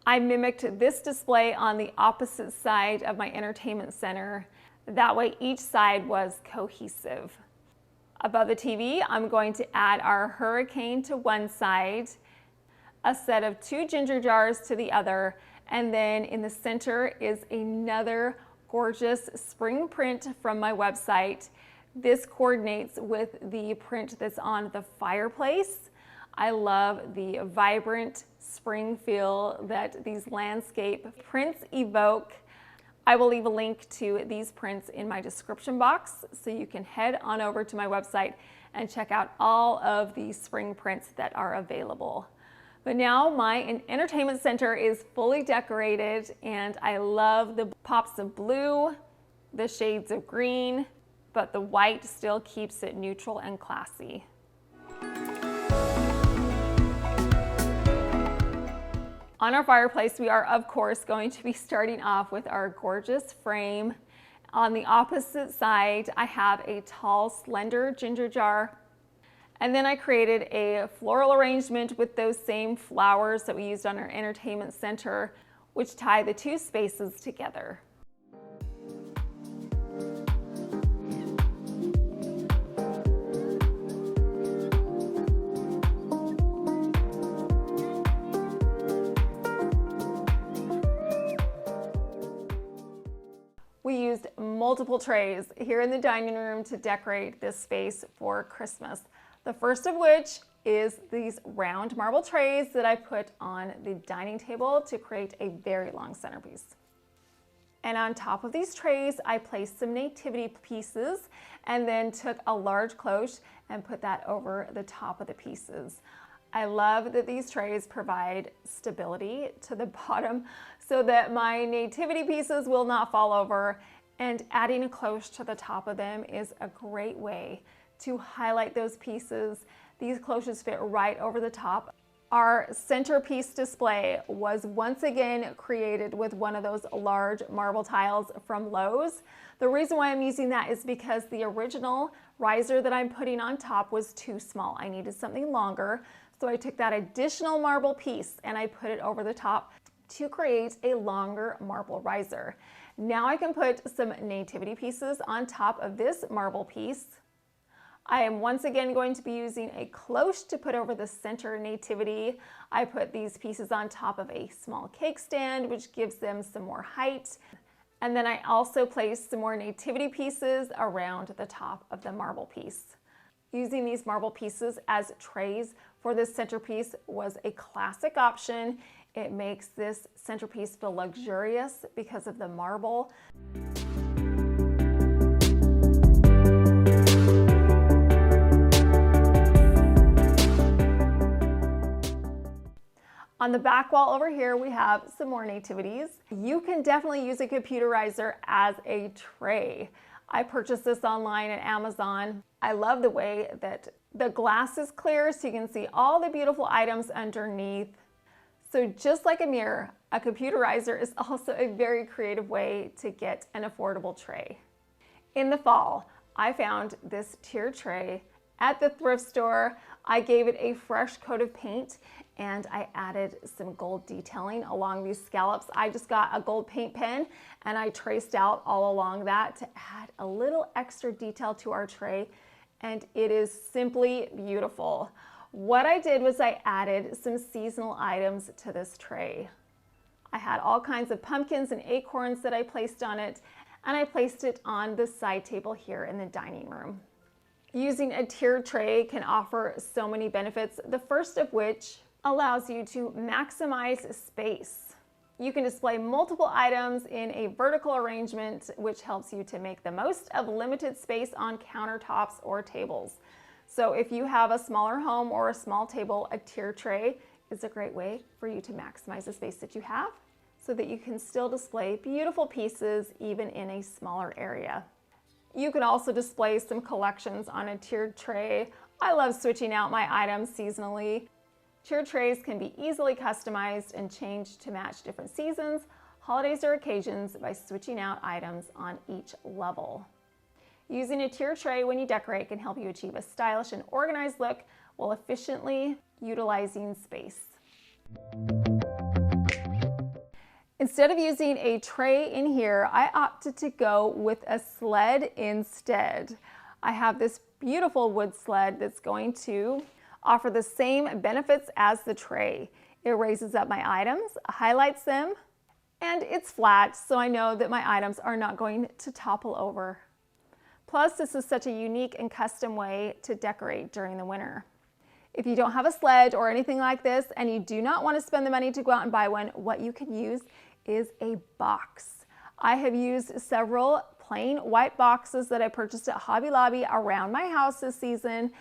I mimicked this display on the opposite side of my entertainment center. That way each side was cohesive. Above the TV, I'm going to add our hurricane to one side, a set of 2 ginger jars to the other, and then in the center is another gorgeous spring print from my website. This coordinates with the print that's on the fireplace. I love the vibrant spring feel that these landscape prints evoke. I will leave a link to these prints in my description box so you can head on over to my website and check out all of the spring prints that are available. But now my entertainment center is fully decorated, and I love the pops of blue, the shades of green, but the white still keeps it neutral and classy. On our fireplace, we are of course going to be starting off with our gorgeous frame. On the opposite side, I have a tall, slender ginger jar. And then I created a floral arrangement with those same flowers that we used on our entertainment center, which tie the two spaces together. We used multiple trays here in the dining room to decorate this space for Christmas. The first of which is these round marble trays that I put on the dining table to create a very long centerpiece. And on top of these trays, I placed some nativity pieces and then took a large cloche and put that over the top of the pieces. I love that these trays provide stability to the bottom so that my nativity pieces will not fall over, and adding a cloche to the top of them is a great way to highlight those pieces. These cloches fit right over the top. Our centerpiece display was once again created with one of those large marble tiles from Lowe's. The reason why I'm using that is because the original riser that I'm putting on top was too small. I needed something longer. So I took that additional marble piece and I put it over the top to create a longer marble riser. Now I can put some nativity pieces on top of this marble piece. I am once again going to be using a cloche to put over the center nativity. I put these pieces on top of a small cake stand, which gives them some more height. And then I also placed some more nativity pieces around the top of the marble piece. Using these marble pieces as trays for this centerpiece was a classic option. It makes this centerpiece feel luxurious because of the marble. On the back wall over here, we have some more nativities. You can definitely use a computerizer as a tray. I purchased this online at Amazon. I love the way that the glass is clear so you can see all the beautiful items underneath. So just like a mirror, a computerizer is also a very creative way to get an affordable tray. In the fall, I found this tier tray at the thrift store. I gave it a fresh coat of paint and I added some gold detailing along these scallops. I just got a gold paint pen and I traced out all along that to add a little extra detail to our tray, and it is simply beautiful. What I did was I added some seasonal items to this tray. I had all kinds of pumpkins and acorns that I placed on it, and I placed it on the side table here in the dining room. Using a tiered tray can offer so many benefits, the first of which allows you to maximize space. You can display multiple items in a vertical arrangement, which helps you to make the most of limited space on countertops or tables. So if you have a smaller home or a small table, a tier tray is a great way for you to maximize the space that you have so that you can still display beautiful pieces even in a smaller area. You can also display some collections on a tiered tray. I love switching out my items seasonally. Tiered trays can be easily customized and changed to match different seasons, holidays, or occasions by switching out items on each level. Using a tiered tray when you decorate can help you achieve a stylish and organized look while efficiently utilizing space. Instead of using a tray in here, I opted to go with a sled instead. I have this beautiful wood sled that's going to offer the same benefits as the tray. It raises up my items, highlights them, and it's flat, so I know that my items are not going to topple over. Plus, this is such a unique and custom way to decorate during the winter. If you don't have a sled or anything like this and you do not want to spend the money to go out and buy one, what you can use is a box. I have used several plain white boxes that I purchased at Hobby Lobby around my house this season.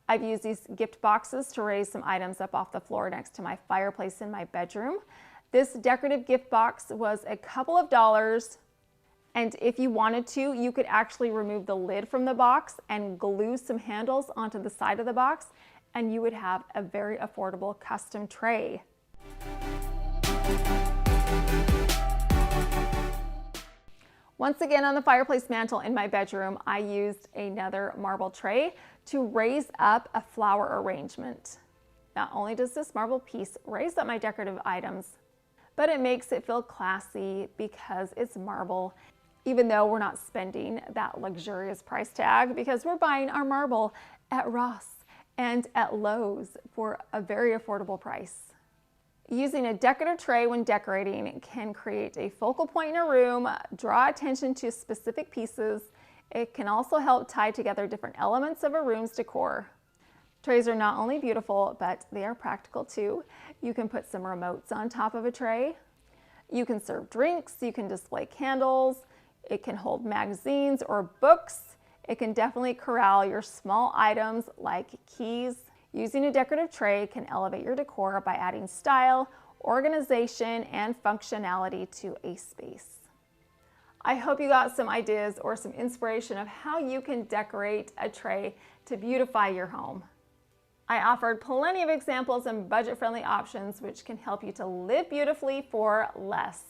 I've used these gift boxes to raise some items up off the floor next to my fireplace in my bedroom. This decorative gift box was a couple of dollars, and if you wanted to, you could actually remove the lid from the box and glue some handles onto the side of the box, and you would have a very affordable custom tray. Once again, on the fireplace mantle in my bedroom, I used another marble tray to raise up a flower arrangement. Not only does this marble piece raise up my decorative items, but it makes it feel classy because it's marble, even though we're not spending that luxurious price tag, because we're buying our marble at Ross and at Lowe's for a very affordable price. Using a decorative tray when decorating can create a focal point in a room, draw attention to specific pieces. It can also help tie together different elements of a room's decor. Trays are not only beautiful, but they are practical too. You can put some remotes on top of a tray. You can serve drinks, you can display candles, it can hold magazines or books. It can definitely corral your small items like keys. Using a decorative tray can elevate your decor by adding style, organization, and functionality to a space. I hope you got some ideas or some inspiration of how you can decorate a tray to beautify your home. I offered plenty of examples and budget-friendly options which can help you to live beautifully for less.